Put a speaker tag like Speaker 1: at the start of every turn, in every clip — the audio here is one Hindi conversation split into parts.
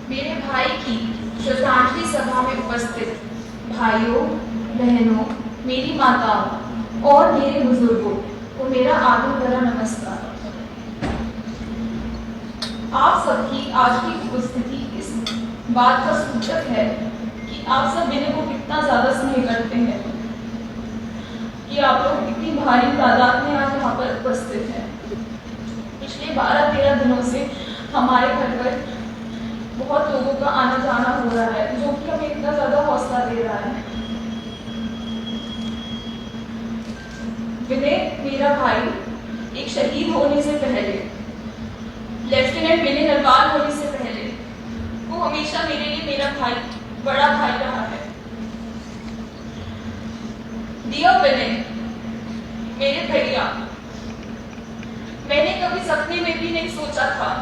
Speaker 1: मेरे भाई की श्रद्धांजलि सभा में उपस्थित भाइयों, बहनों, मेरी माताओं और मेरे बुजुर्गों को मेरा आदर भरा नमस्कार। आप सबकी आज की उपस्थिति इस बात का सूचक है कि आप सब विनय को कितना ज्यादा स्नेह करते हैं, कि आप लोग इतनी भारी तादाद में आज यहाँ पर उपस्थित हैं। पिछले 12-13 दिनों से हमारे घर पर बहुत लोगों का आना जाना हो रहा है, जो कि हमें इतना ज्यादा हौसला दे रहा है। विनय मेरा भाई एक शहीद होने से पहले, लेफ्टिनेंट विनय नरवाल होने से पहले, वो हमेशा मेरे लिए मेरा भाई, बड़ा भाई रहा है। डियर विनय, मेरे भैया, मैंने कभी सपने में भी नहीं सोचा था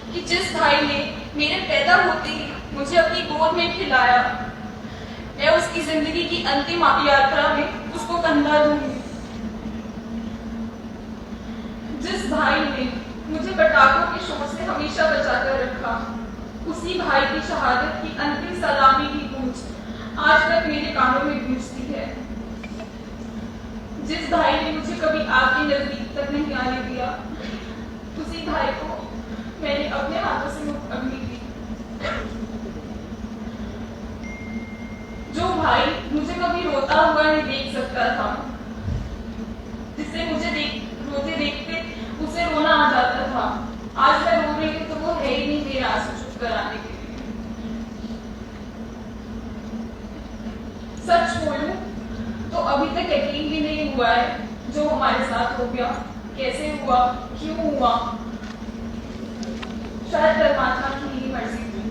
Speaker 1: कि जिस भाई ने मेरे पैदा होते ही मुझे अपनी गोद में खिलाया, मैं उसकी जिंदगी की अंतिम यात्रा में उसको कंधा दूंगी। जिस भाई ने मुझे पटाखों के शोर से हमेशा बचाकर रखा, उसी भाई की शहादत की अंतिम सलामी की गूंज आज तक मेरे कानों में गूंजती है। जिस भाई ने मुझे कभी आग के नजदीक तक नहीं आने दिया, उसी भाई को मैंने अपने हाथों से अग्नि दी। जो भाई मुझे कभी रोता हुआ नहीं देख सकता था, जिससे मुझे रोते देखते उसे रोना आ जाता था, आज मैं रो रही हूँ तो वो है ही नहीं मेरे आंसू चुप कराने के लिए। सच बोलूं तो अभी तक यकीन भी नहीं हुआ है जो हमारे साथ हो गया, कैसे हुआ, क्यों हुआ। शायद परमात्मा की ही मर्जी थी।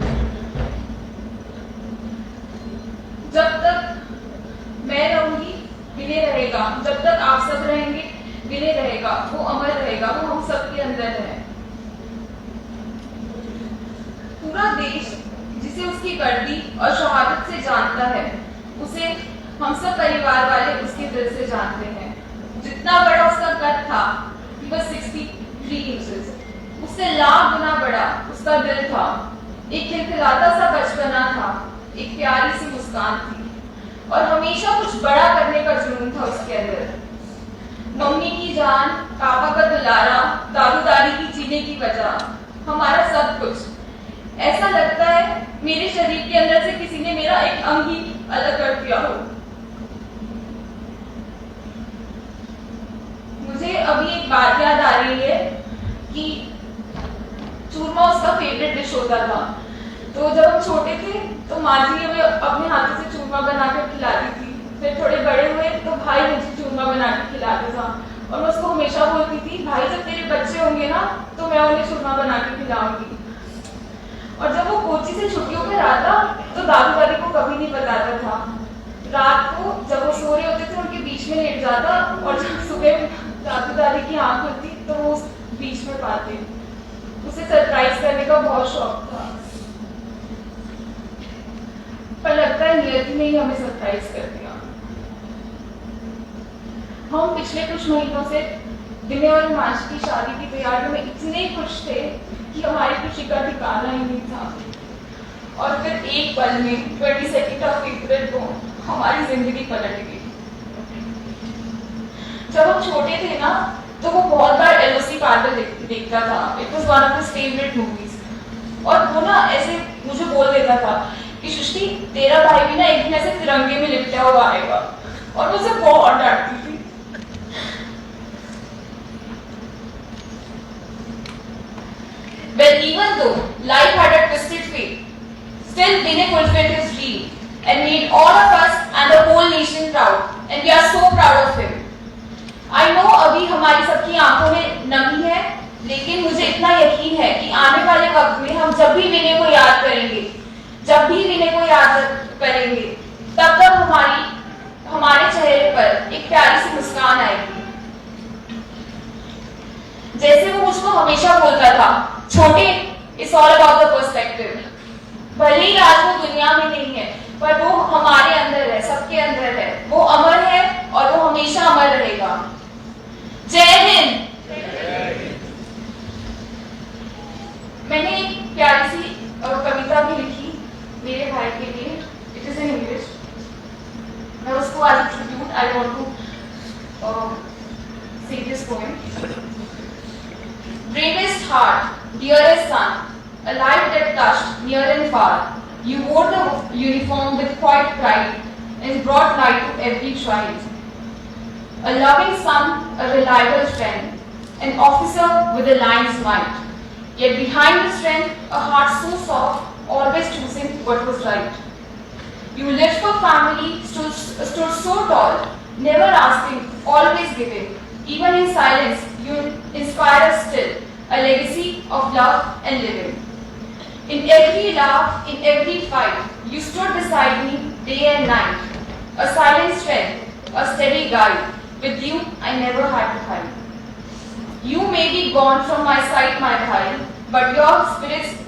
Speaker 1: जब तक मैं रहूंगी विनय रहेगा, जब तक आप सब रहेंगे विनय रहेगा, वो अमर रहेगा, वो हम सबके अंदर है। पूरा देश जिसे उसकी वर्दी और शहादत से जानता है, उसे हम सब परिवार वाले उसके दिल से जानते हैं। जितना बड़ा उसका कद था, he was 63 inches, उससे लाख गुना बड़ा उसका दिल था। एक खिलखिलाता सा बचपना था, एक प्यारी सी मुस्कान थी, और हमेशा कुछ बड़ा करने का जुनून था उसके अंदर। मम्मी की जान, पापा का दुलारा, दादू दादी की जीने की वजह, हमारा सब कुछ। ऐसा लगता है मेरे शरीर के अंदर से किसी ने मेरा एक अंग ही अलग कर दिया हो। मुझे अभी एक बात याद आ रही है कि चूरमा उसका फेवरेट डिश होता था। तो जब हम छोटे थे तो माँ जी हमें अपने हाथों से चूरमा बनाकर खिलाती थी। फिर थोड़े बड़े हुए तो भाई मुझे चूरमा बना के खिलाता था, और मैं उसको हमेशा बोलती थी, भाई जब तेरे बच्चे होंगे ना तो मैं उन्हें चूरमा बना के खिलाऊंगी। और जब वो कोची से छुट्टियों पर आता तो दादू दादी को कभी नहीं बताता था। रात को जब वो सो रहे होते थे उनके बीच में लेट जाता, और जब सुबह दादू दादी की आंख खुलती तो वो उस बीच में पाते। उसे सरप्राइज करने का बहुत शौक था, पर लगता है नियति ने ही हमें सरप्राइज कर दिया। हम पिछले कुछ महीनों से विनय और हिमांशु की शादी की तैयारियों में इतने खुश थे कि हमारी खुशी का ठिकाना ही नहीं था। और फिर एक पल में 22 अप्रैल को हमारी जिंदगी पलट गई। जब हम छोटे थे ना तो वो बहुत बार एलओसी पार्कर देखता था। It was one of his favourite movies. और वो ना ऐसे मुझे बोल देता था कि सृष्टि, तेरा भाई भी ना एक दिन ऐसे तिरंगे में लिपटा हुआ आएगा, और मुझे बहुत डांटती थी। Well, even though life had a twisted fate, still Vinay fulfilled his dream and made all of us and the whole nation proud, and we are so proud of him. I know अभी हमारी सबकी आंखों में नमी है, लेकिन मुझे इतना यकीन है कि आने वाले वक्त में हम जब भी विनय को याद करेंगे, तब तक हमारे चेहरे पर एक प्यारी सी मुस्कान आएगी। जैसे वो मुझको हमेशा बोलता था, छोटे, it's all about the perspective. भले ही आज वो दुनिया में नहीं है, पर वो हमारे अंदर है, सबके अंदर है। वो अमर है और वो हमेशा अमर रहेगा। जय हिंद। मैंने प्यारी सी कविता भी लिखी मेरे भाई के लिए. It is in English. मैं उसको as a tribute I want to say this poem. Bravest heart, dearest son, a life that touched near and far. You wore the uniform with quiet pride and brought light to every child. A loving son, a reliable friend, an officer with a lion's might. Yet behind the strength, a heart so soft, always choosing what was right. You lived for family, stood so tall, never asking, always giving. Even in silence, you inspire us still, a legacy of love and living. In every laugh, in every fight, you stood beside me day and night. A silent strength, a steady guide. With you, I never had to hide. You may be gone from my sight, my bhai, but your spirit's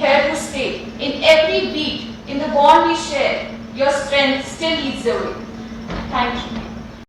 Speaker 1: here to stay. In every beat, in the bond we share, your strength still leads the way. Thank you.